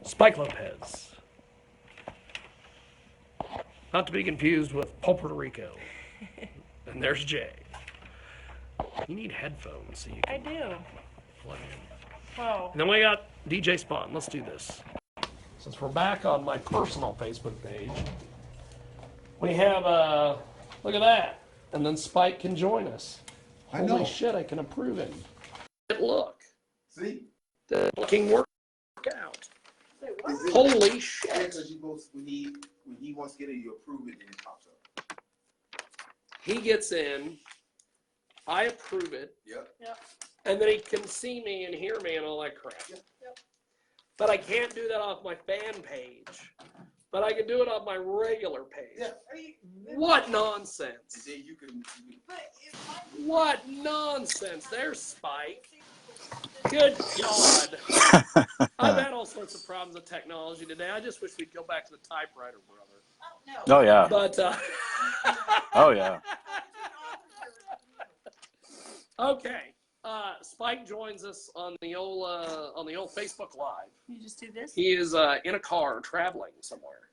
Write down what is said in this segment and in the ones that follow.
Spike Lopez. Not to be confused with Paul Puerto Rico. And there's Jay. You need headphones so you I can do. plug in. Whoa. And then we got DJ Spawn. Let's do this. Since we're back on my personal Facebook page, we have, look at that. And then Spike can join us. Holy shit, I can approve him. Look. See? The fucking workout. What? Holy shit. Because you go, when he wants to get in, you approve it and it pops up. He gets in. I approve it. Yep. Yep. And then he can see me and hear me and all that crap. Yep. Yep. But I can't do that off my fan page. But I can do it off my regular page. Yeah. What nonsense. And then you can. What nonsense. There's Spike. Good God. I've had all sorts of problems with technology today. I just wish we'd go back to the typewriter, brother. No. Oh yeah. But, Oh yeah. okay. Spike joins us on the old Facebook Live. You just do this? He is in a car traveling somewhere.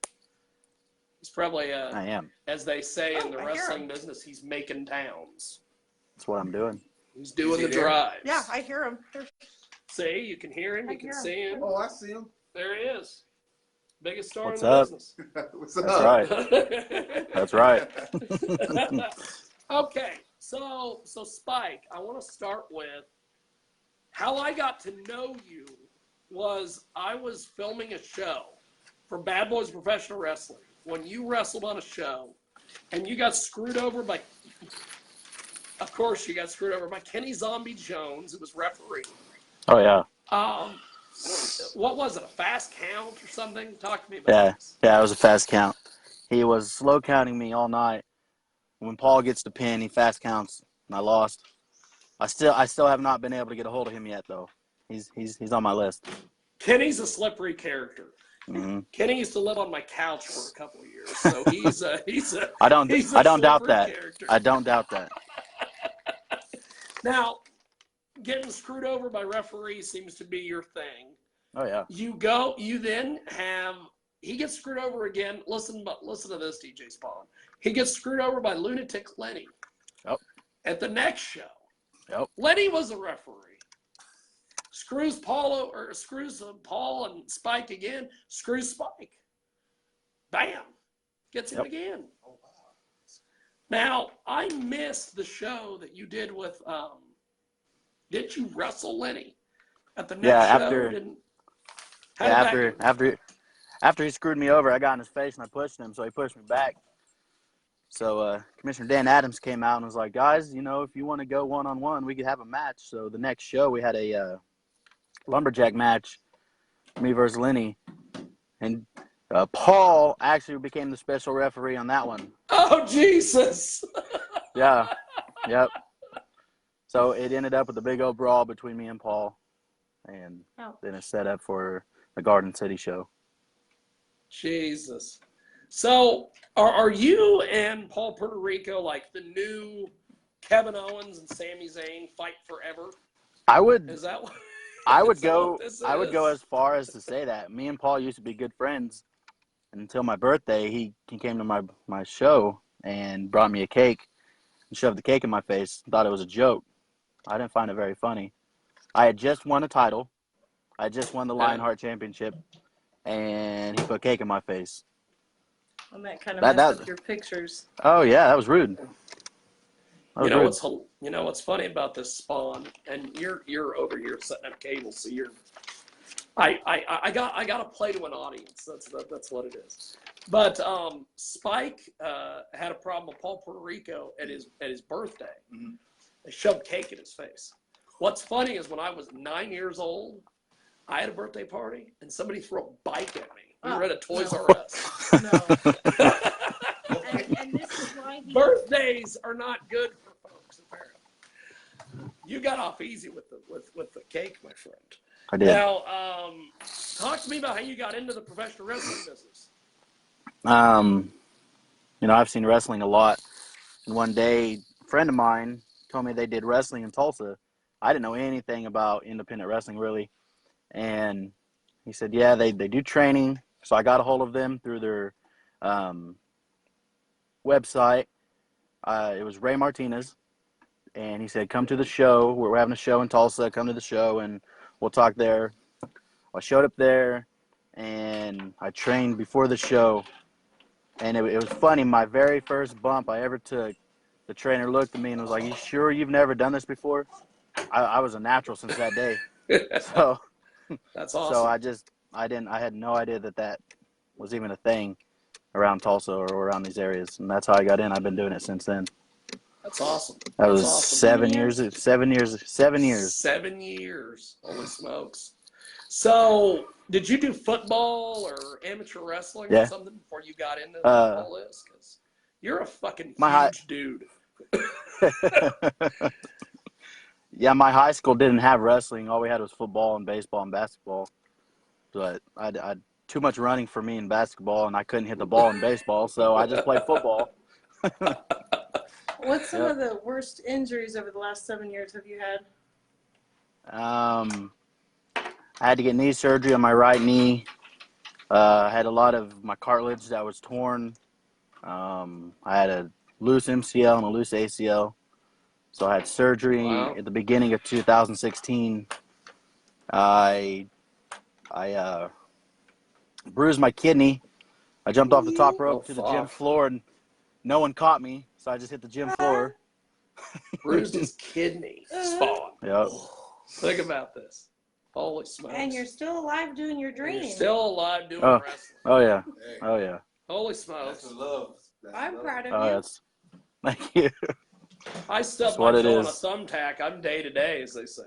He's probably, I am. as they say in the I hear wrestling him. business, he's making towns. That's what I'm doing. He's doing Is the he there? drives. Yeah, I hear him. See, you can hear him, I you can hear him. see him. Oh, I see him. There he is. Biggest star What's in the up? business. What's That's up? right. That's right. Okay, so Spike, I want to start with how I got to know you was I was filming a show for Bad Boys Professional Wrestling when you wrestled on a show and you got screwed over by, of course you got screwed over by Kenny Zombie Jones, who was referee. Oh yeah. What was it, a fast count or something? Talk to me about Yeah. this. Yeah. It was a fast count. He was slow counting me all night. When Paul gets the pin, he fast counts, and I lost. I still have not been able to get a hold of him yet, though. He's on my list. Kenny's a slippery character. Mm-hmm. Kenny used to live on my couch for a couple of years, so he's a I don't doubt slippery that. character. I don't doubt that. Now, getting screwed over by referees seems to be your thing. Oh yeah. You then have, he gets screwed over again. Listen to this, DJ Spawn. He gets screwed over by Lunatic Lenny. Yep. At the next show. Yep. Lenny was a referee. Screws Paul and Spike again. Screws Spike. Bam. Gets him Yep. again. Now, I missed the show that you did with, did you wrestle Lenny at the next show? After he screwed me over, I got in his face and I pushed him, so he pushed me back. So Commissioner Dan Adams came out and was like, guys, if you want to go one-on-one, we could have a match. So the next show, we had a lumberjack match, me versus Lenny. And Paul actually became the special referee on that one. Oh, Jesus. Yeah. Yep. So it ended up with a big old brawl between me and Paul. And then it's set up for the Garden City show. Jesus. So are you and Paul Puerto Rico like the new Kevin Owens and Sami Zayn fight forever? I would Is that what? I would is that go what this I would is? go as far as to say that. Me and Paul used to be good friends. And until my birthday, he came to my show and brought me a cake and shoved the cake in my face. Thought it was a joke. I didn't find it very funny. I had just won a title. I just won the Lionheart Championship, and he put cake in my face. And that kind of messed up your pictures. Oh yeah, that was rude. You know what's funny about this, Spawn, and you're over here setting up cables, so you're. I got to play to an audience. That's what it is. But Spike had a problem with Paul Puerto Rico at his birthday. Mm-hmm. They shoved cake in his face. What's funny is when I was 9 years old, I had a birthday party and somebody threw a bike at me. We were at a Toys R Us. No. and this is why Birthdays are not good for folks, apparently. You got off easy with the cake, my friend. I did. Now, talk to me about how you got into the professional wrestling business. I've seen wrestling a lot. And one day, a friend of mine told me they did wrestling in Tulsa. I didn't know anything about independent wrestling, really. And He said, yeah, they do training. So I got a hold of them through their website. It was Ray Martinez. And he said, come to the show. We're having a show in Tulsa. Come to the show, and we'll talk there. I showed up there, and I trained before the show. And it was funny. My very first bump I ever took, the trainer looked at me and was like, you sure you've never done this before? I was a natural since that day. So That's so awesome. I had no idea that was even a thing around Tulsa or around these areas. And that's how I got in. I've been doing it since then. That's awesome. That That's was awesome. 7 years. 7 years. 7 years. 7 years. Holy smokes. So, did you do football or amateur wrestling or Yeah. something before you got into Uh, all this? Because you're a fucking My high, huge dude. yeah, my high school didn't have wrestling. All we had was football and baseball and basketball. But I too much running for me in basketball, and I couldn't hit the ball in baseball, so I just played football. What's some Yep. of the worst injuries over the last 7 years have you had? I had to get knee surgery on my right knee. I had a lot of my cartilage that was torn. I had a loose MCL and a loose ACL. So I had surgery Wow. at the beginning of 2016. I bruised my kidney. I jumped off the top rope to the gym floor, and no one caught me, so I just hit the gym floor. Bruised his kidney. Spawn. Yep. Think about this. Holy smokes. And you're still alive doing your And dream. you're still alive doing Oh. wrestling. Oh yeah. Hey, Oh yeah. Holy that's smokes. the love. That's I'm love. proud of Oh, you. that's. Thank you. I stub That's my what it toe on a is. thumbtack. I'm day to day, as they say.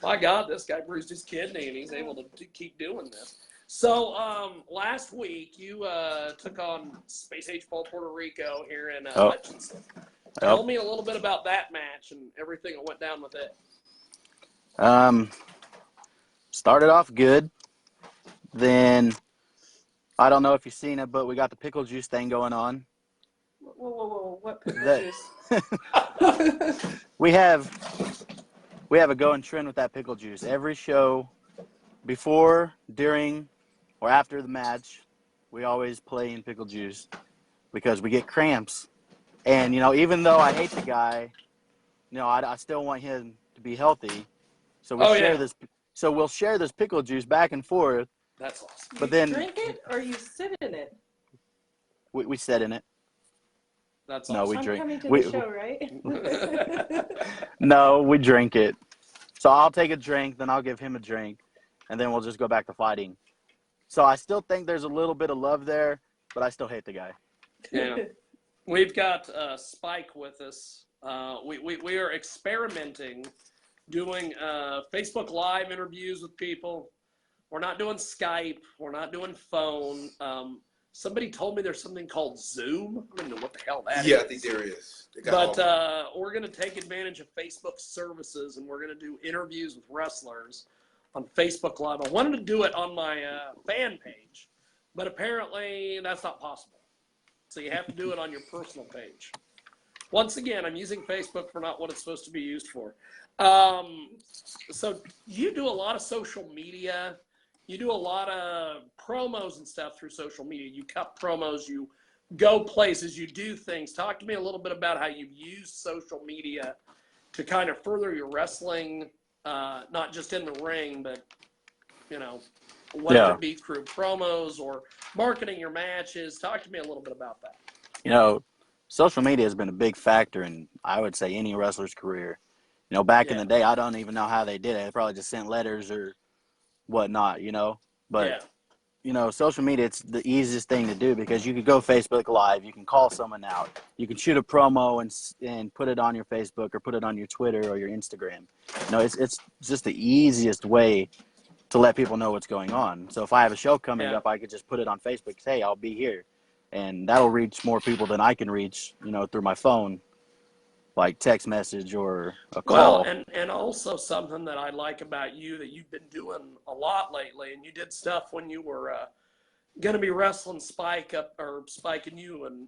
My God, this guy bruised his kidney, and he's able to keep doing this. So last week you took on Space H Ball Puerto Rico here in Hutchinson. Tell me a little bit about that match and everything that went down with it. Started off good. Then I don't know if you've seen it, but we got the pickle juice thing going on. Whoa. What pickle That- juice? We have a going trend with that pickle juice. Every show, before, during, or after the match, we always play in pickle juice because we get cramps. And even though I hate the guy, I still want him to be healthy. So we share this. So we'll share this pickle juice back and forth. That's awesome. But then Drink it or you sit in it? we sit in it. That's No, awesome. we I'm drink. coming to We- the show, right? No, we drink it. So I'll take a drink, then I'll give him a drink, and then we'll just go back to fighting. So I still think there's a little bit of love there, but I still hate the guy. Yeah. We've got Spike with us. We are experimenting, doing Facebook Live interviews with people. We're not doing Skype. We're not doing phone. Somebody told me there's something called Zoom. I don't know what the hell that is. Yeah, I think there is. But we're going to take advantage of Facebook services, and we're going to do interviews with wrestlers on Facebook Live. I wanted to do it on my fan page, but apparently that's not possible. So you have to do it on your personal page. Once again, I'm using Facebook for not what it's supposed to be used for. So you do a lot of social media. You do a lot of promos and stuff through social media. You cut promos, you go places, you do things. Talk to me a little bit about how you've used social media to kind of further your wrestling, not just in the ring, but, whether it be through promos or marketing your matches. Talk to me a little bit about that. Social media has been a big factor in, I would say, any wrestler's career. Back in the day, I don't even know how they did it. They probably just sent letters or whatnot, But, social media, it's the easiest thing to do because you could go Facebook Live. You can call someone out. You can shoot a promo and put it on your Facebook or put it on your Twitter or your Instagram. It's just the easiest way to let people know what's going on. So if I have a show coming up, I could just put it on Facebook, say, hey, I'll be here. And that'll reach more people than I can reach, through my phone, like text message or a call. Well, and also something that I like about you that you've been doing a lot lately, and you did stuff when you were going to be wrestling Spike and you and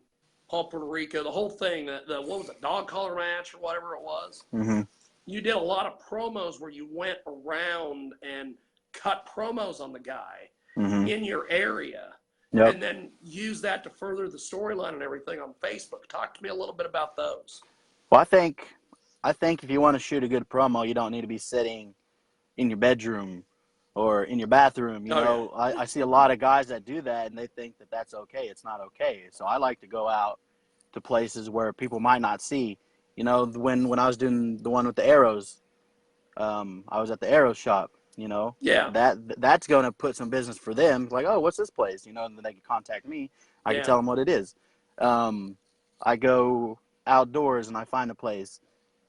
Paul Puerto Rico, the whole thing, what was it, dog collar match or whatever it was? Mm-hmm. You did a lot of promos where you went around and cut promos on the guy Mm-hmm. in your area, Yep. and then use that to further the storyline and everything on Facebook. Talk to me a little bit about those. Well, I think if you want to shoot a good promo, you don't need to be sitting in your bedroom or in your bathroom. You Oh, know, I see a lot of guys that do that, and they think that that's okay. It's not okay. So I like to go out to places where people might not see. You know, when I was doing the one with the arrows, I was at the arrow shop. You know, Yeah. that's going to put some business for them. Like, oh, what's this place? You know, and then they can contact me. I can Yeah. tell them what it is. I go outdoors and I find a place.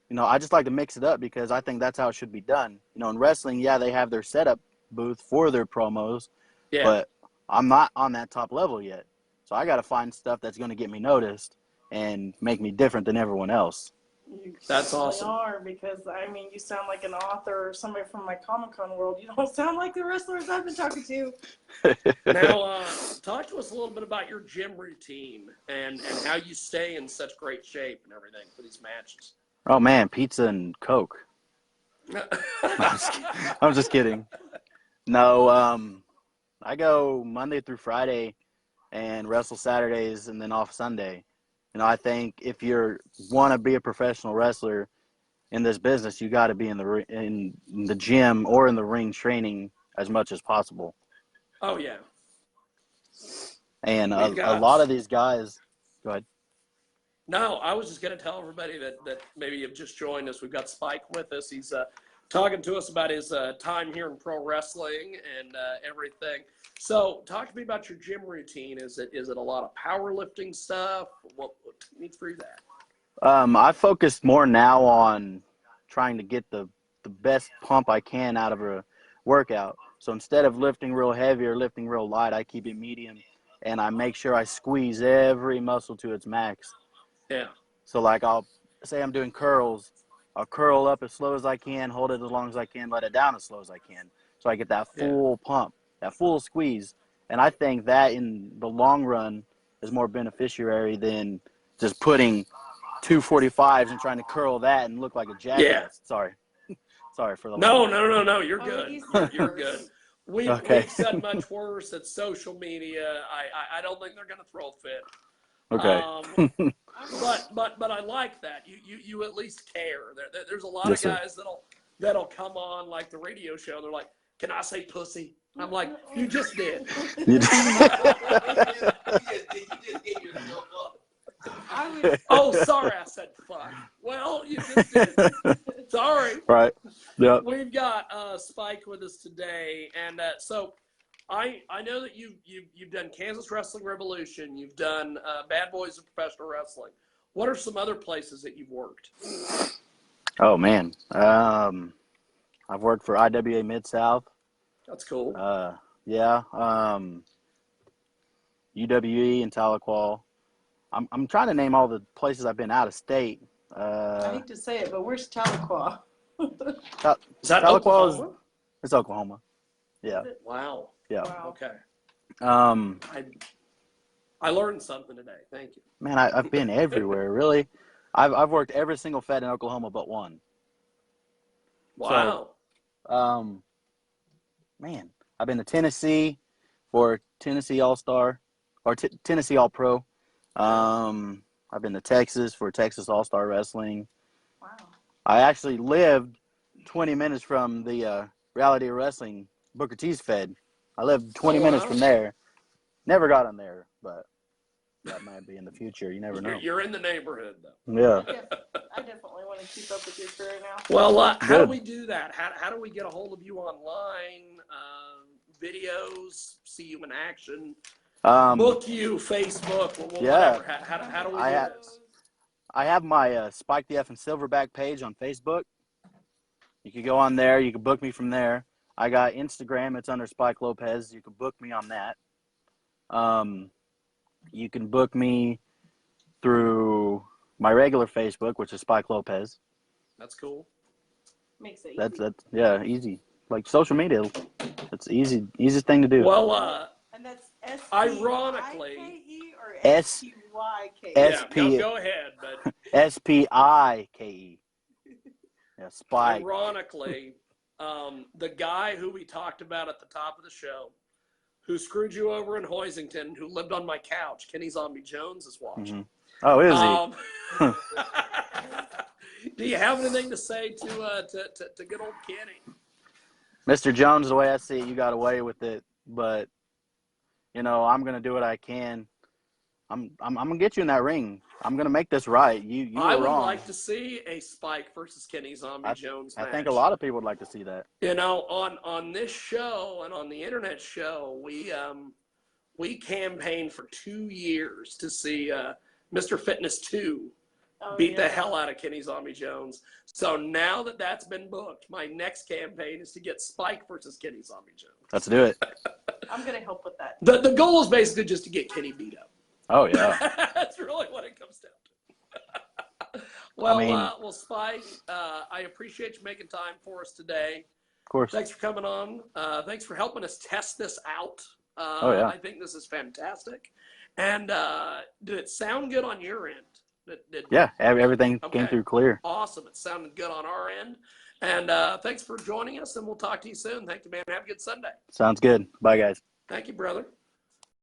You know, I just like to mix it up because I think that's how it should be done. You know, in wrestling, yeah, they have their setup booth for their promos, Yeah. but I'm not on that top level yet. So I got to find stuff that's going to get me noticed and make me different than everyone else. You That's really awesome. are, because I mean, you sound like an author or somebody from my Comic-Con world. You don't sound like the wrestlers I've been talking to. Now, talk to us a little bit about your gym routine and how you stay in such great shape and everything for these matches. Oh, man, pizza and Coke. I'm just kidding. No, I go Monday through Friday and wrestle Saturdays and then off Sunday. You know, I think if you want to be a professional wrestler in this business, you got to be in the gym or in the ring training as much as possible. Oh, yeah. And We've a got- lot of these guys, go ahead. No, I was just going to tell everybody that maybe you've just joined us. We've got Spike with us. He's talking to us about his time here in pro wrestling and everything. So, talk to me about your gym routine. Is it a lot of powerlifting stuff? What take me through that? I focus more now on trying to get the best pump I can out of a workout. So instead of lifting real heavy or lifting real light, I keep it medium, and I make sure I squeeze every muscle to its max. Yeah. So like I'll say I'm doing curls, I'll curl up as slow as I can, hold it as long as I can, let it down as slow as I can. So I get that full pump, that full squeeze. And I think that in the long run is more beneficiary than just putting 245s and trying to curl that and look like a jackass. Yeah. Sorry for the No. You're Oh, good. he's You're worse. good. We've said much worse at social media. I don't think they're going to throw a fit. Okay. But I like that. You at least care. There's a lot Yes, of sir. guys that'll come on like the radio show. They're like, "Can I say pussy?" I'm like, "You just did." You You just gave yourself up. I was, Oh, sorry, I said fuck. Well, you just did. Sorry. Right. Yep. We've got Spike with us today, and so I know that you've done Kansas Wrestling Revolution, you've done Bad Boys of Professional Wrestling. What are some other places that you've worked? Oh man. I've worked for IWA Mid-South. That's cool. Yeah. UWE and Tahlequah. I'm trying to name all the places I've been out of state. I hate to say it, but where's Tahlequah? Is that Tahlequah Oklahoma? It's Oklahoma. Yeah. Wow. Yeah. Wow. Okay. I learned something today. Thank you. Man, I've been everywhere. Really, I've worked every single Fed in Oklahoma but one. Wow. So, man, I've been to Tennessee for Tennessee All-Star or Tennessee All-Pro. I've been to Texas for Texas All-Star Wrestling. Wow. I actually lived 20 minutes from the Reality of Wrestling Booker T's Fed. I lived 20 minutes from there. Never got on there, but that might be in the future. You never know. You're in the neighborhood, though. Yeah. I definitely want to keep up with your career now. Well, how do Good. we do that? How do we get a hold of you online? Videos, see you in action, book you, Facebook, Yeah. whatever. How do we I do have- this? I have my Spike the F and Silverback page on Facebook. You can go on there. You can book me from there. I got Instagram. It's under Spike Lopez. You can book me on that. You can book me through my regular Facebook, which is Spike Lopez. That's cool. Makes it easy. That's yeah, easy. Like social media, it's easiest thing to do. Well, And that's S-P-I-K-E ironically, or S- S-P-Y-K-E? S- yeah, go ahead. But SPIKE. Yeah, Spike. ironically, the guy who we talked about at the top of the show, who screwed you over in Hoisington, who lived on my couch, Kenny Zombie Jones, is watching. Oh, is he? Do you have anything to say to good old Kenny? Mr. Jones, the way I see it, you got away with it, but you know, I'm gonna do what I can. I'm gonna get you in that ring. I'm gonna make this right. You I were would wrong. like to see a Spike versus Kenny Zombie Jones match. I think a lot of people would like to see that. You know, on this show and on the internet show, we campaigned for 2 years to see Mr. Fitness 2 beat the hell out of Kenny Zombie Jones. So now that that's been booked, my next campaign is to get Spike versus Kenny Zombie Jones. Let's do it. I'm going to help with that. The goal is basically just to get Kenny beat up. Oh, yeah. That's really what it comes down to. Well, well, Spike, I appreciate you making time for us today. Of course. Thanks for coming on. Thanks for helping us test this out. Oh, yeah. I think this is fantastic. And did it sound good on your end? Yeah, everything came through clear. Awesome. It sounded good on our end. And thanks for joining us, and we'll talk to you soon. Thank you, man. Have a good Sunday. Sounds good. Bye, guys. Thank you, brother.